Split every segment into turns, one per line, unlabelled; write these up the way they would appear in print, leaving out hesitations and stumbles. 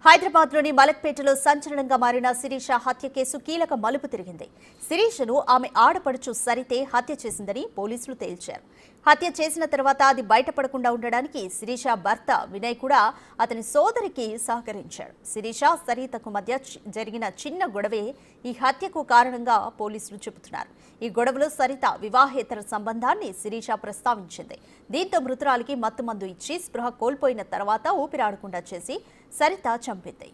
హైదరాబాద్లోని మలక్పేటలో సంచలనంగా మారిన శిరీష హత్య కేసు కీలక మలుపు తిరిగింది. శిరీషను ఆమె ఆడపడుచు సరితే హత్య చేసిందని పోలీసులు తేల్చారు. హత్య చేసిన తర్వాత అది బయటపడకుండా ఉండడానికి శిరీష భర్త వినయ్ కూడా అతని సోదరికి సహకరించాడు. శిరీష సరితకు మధ్య జరిగిన చిన్న గొడవే ఈ హత్యకు కారణంగా పోలీసులు చెబుతున్నారు. ఈ గొడవలో సరిత వివాహేతర సంబంధాన్ని శిరీష ప్రస్తావించింది. దీంతో మృతురాలికి మత్తుమందు ఇచ్చి స్పృహ కోల్పోయిన తర్వాత ఊపిరాడకుండా చేసి సరిత చంపింది.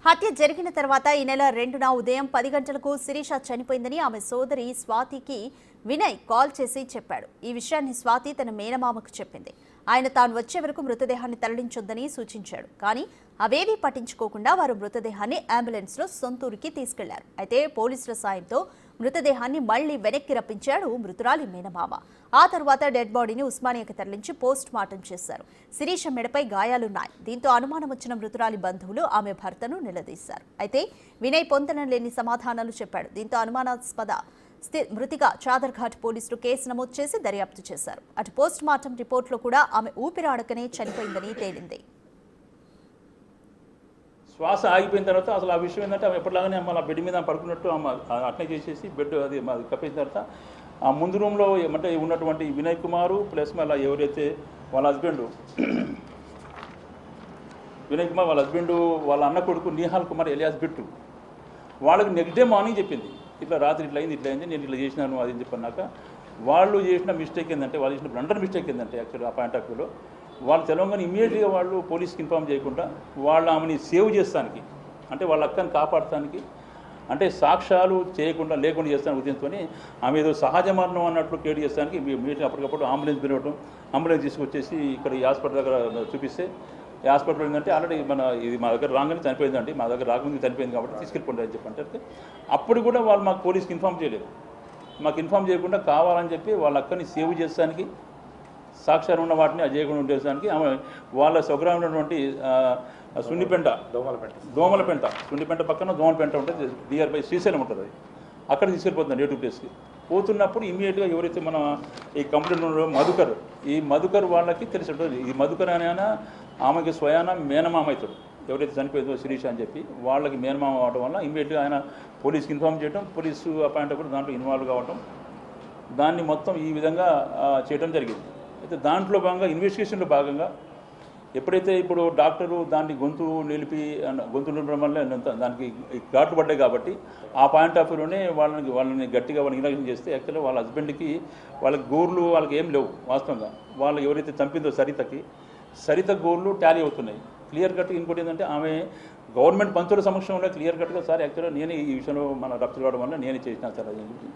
హత్య జరిగిన తర్వాత ఈ నెల 2న ఉదయం 10 గంటలకు శిరీష చనిపోయిందని ఆమె సోదరి స్వాతికి వినయ్ కాల్ చేసి చెప్పాడు. ఈ విషయాన్ని స్వాతి తన మేనమామకు చెప్పింది. ఆయన తాను వచ్చే వరకు మృతదేహాన్ని తరలించొద్దని సూచించాడు. కానీ అవేవీ పట్టించుకోకుండా వారు మృతదేహాన్ని అంబులెన్స్లో సొంతూరికి తీసుకెళ్లారు. అయితే పోలీసుల సాయంతో మృతదేహాన్ని మళ్లీ వెనక్కి రప్పించాడు మృతురాలి మేనమామ. ఆ తర్వాత డెడ్ బాడీని ఉస్మానియాకి తరలించి పోస్ట్ మార్టం చేశారు. శిరీష మెడపై గాయాలున్నాయి. దీంతో అనుమానం వచ్చిన మృతురాలి బంధువులు ఆమె భర్తను నిలదీశారు. అయితే వినయ్ పొంతన లేని సమాధానాలు చెప్పాడు. దీంతో అనుమానాస్పద మృతిగా చాదర్ఘాట్ పోలీసులు కేసు నమోదు చేసి దర్యాప్తు చేశారు. అటు పోస్ట్ మార్టం రిపోర్టులో కూడా ఆమె ఊపిరాడకనే చనిపోయిందని తేలింది.
శ్వాస ఆగిపోయిన తర్వాత అసలు ఆ విషయం ఏంటంటే ఆమె ఎప్పటిలాగానే మళ్ళీ బెడ్ మీద పడుకున్నట్టు అట్నే చేసేసి బెడ్ అది కప్పేసిన తర్వాత ఆ ముందు రూమ్లో అంటే ఉన్నటువంటి వినయ్ కుమారు ప్లస్ మళ్ళీ ఎవరైతే వాళ్ళ హస్బెండ్ వినయ్ కుమార్ వాళ్ళ హస్బెండ్ వాళ్ళ అన్న కొడుకు నిహాల్ కుమార్ ఎలియాస్ బిట్టు వాళ్ళకి నెక్స్ట్ డే మార్నింగ్ చెప్పింది, ఇట్లా రాత్రి ఇట్లా అయింది నేను ఇట్లా చేసినాను అది చెప్పన్నాక వాళ్ళు చేసిన మిస్టేక్ ఏంటంటే వాళ్ళు చేసిన బ్లండర్ మిస్టేక్ ఏంటంటే యాక్చువల్గా ఆ పాయింట్ ఆఫ్ వ్యూలో వాళ్ళు తెలంగాణ ఇమీడియట్గా వాళ్ళు పోలీస్కి ఇన్ఫామ్ చేయకుండా వాళ్ళు ఆమెని సేవ్ చేస్తానికి అంటే వాళ్ళ అక్కని కాపాడటానికి అంటే సాక్ష్యాలు చేయకుండా లేకుండా చేస్తానికి ఉద్దేశంతో ఆమె ఏదో సహజ మరణం అన్నట్లు కేటు చేస్తానికి ఇమీడియట్గా అప్పటికప్పుడు అంబులెన్స్ పిలవటం, అంబులెన్స్ తీసుకొచ్చేసి ఇక్కడ ఈ హాస్పిటల్ దగ్గర చూపిస్తే ఈ హాస్పిటల్ ఏంటంటే ఆల్రెడీ ఇది మా దగ్గర రాగానే చనిపోయిందండి, మా దగ్గర రాకముందు చనిపోయింది కాబట్టి తీసుకెళ్ళిపోండి అని చెప్పంటే అప్పుడు కూడా వాళ్ళు మాకు పోలీస్కి ఇన్ఫామ్ చేయలేదు. మాకు ఇన్ఫామ్ చేయకుండా కావాలని చెప్పి వాళ్ళ అక్కని సేవ్ చేస్తానికి సాక్ష్యాలు ఉన్న వాటిని అజయకుండా ఉండేదానికి ఆమె వాళ్ళ స్వగ్రామం ఉన్నటువంటి సున్నిపెంట దోమలపెంట సున్నిపెంట పక్కన దోమలపెంట ఉంటుంది, నియర్ బై శ్రీశైలం ఉంటుంది, అక్కడ తీసుకెళ్ళిపోతుంది నేటివ్ ప్లేస్కి. పోతున్నప్పుడు ఇమీడియట్గా ఎవరైతే మన ఈ కంప్లైంట్ ఉన్నారో మధుకర్ వాళ్ళకి తెలిసి ఉంటుంది. ఈ మధుకర్ అనే ఆమెకి స్వయాన మేనమామ అవుతాడు, ఎవరైతే చనిపోయిందో శిరీష అని చెప్పి వాళ్ళకి మేనమామ అవడం వల్ల ఇమీడియట్గా ఆయన పోలీస్కి ఇన్ఫామ్ చేయడం, పోలీసు అపాయింట్ కూడా దాంట్లో ఇన్వాల్వ్ కావడం, దాన్ని మొత్తం ఈ విధంగా చేయడం జరిగింది. అయితే దాంట్లో భాగంగా ఇన్వెస్టిగేషన్లో భాగంగా ఎప్పుడైతే ఇప్పుడు డాక్టరు దాన్ని గొంతు నిలపడం వల్ల దానికి ఘాట్లు పడ్డాయి కాబట్టి ఆ పాయింట్ ఆఫ్ వ్యూలోనే వాళ్ళని గట్టిగా వాళ్ళని ఇన్వెస్టిగేషన్ చేస్తే యాక్చువల్గా వాళ్ళ హస్బెండ్కి వాళ్ళకి గోర్లు వాళ్ళకి ఏం లేవు. వాస్తవంగా వాళ్ళు ఎవరైతే చంపిందో సరిత గోర్లు టాలీ అవుతున్నాయి క్లియర్ కట్గా. ఇంకోటి ఏంటంటే ఆమె గవర్నమెంట్ పంచుల సమక్షంలో క్లియర్ కట్గా సార్ యాక్చువల్గా నేనే ఈ విషయంలో మన రప్తు కావడం వల్ల నేనే చేసిన సార్ అని చెప్పి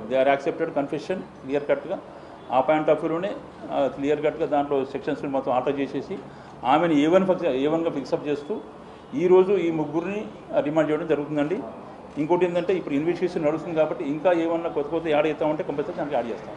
they are accepted confession clear కట్గా. ఆ పాయింట్ ఆఫ్ వ్యూలోనే క్లియర్ కట్గా దాంట్లో సెక్షన్స్ మొత్తం ఆల్టర్ చేసేసి ఆమెను ఏవన్గా ఫిక్సప్ చేస్తూ ఈరోజు ఈ ముగ్గురిని రిమాండ్ చేయడం జరుగుతుందండి. ఇంకోటి ఏంటంటే ఇప్పుడు ఇన్వెస్టిగేషన్ నడుస్తుంది కాబట్టి ఇంకా ఏమన్నా కొత్త యాడ్ చేస్తామంటే కంపల్సరీ దానికి యాడ్ చేస్తాం.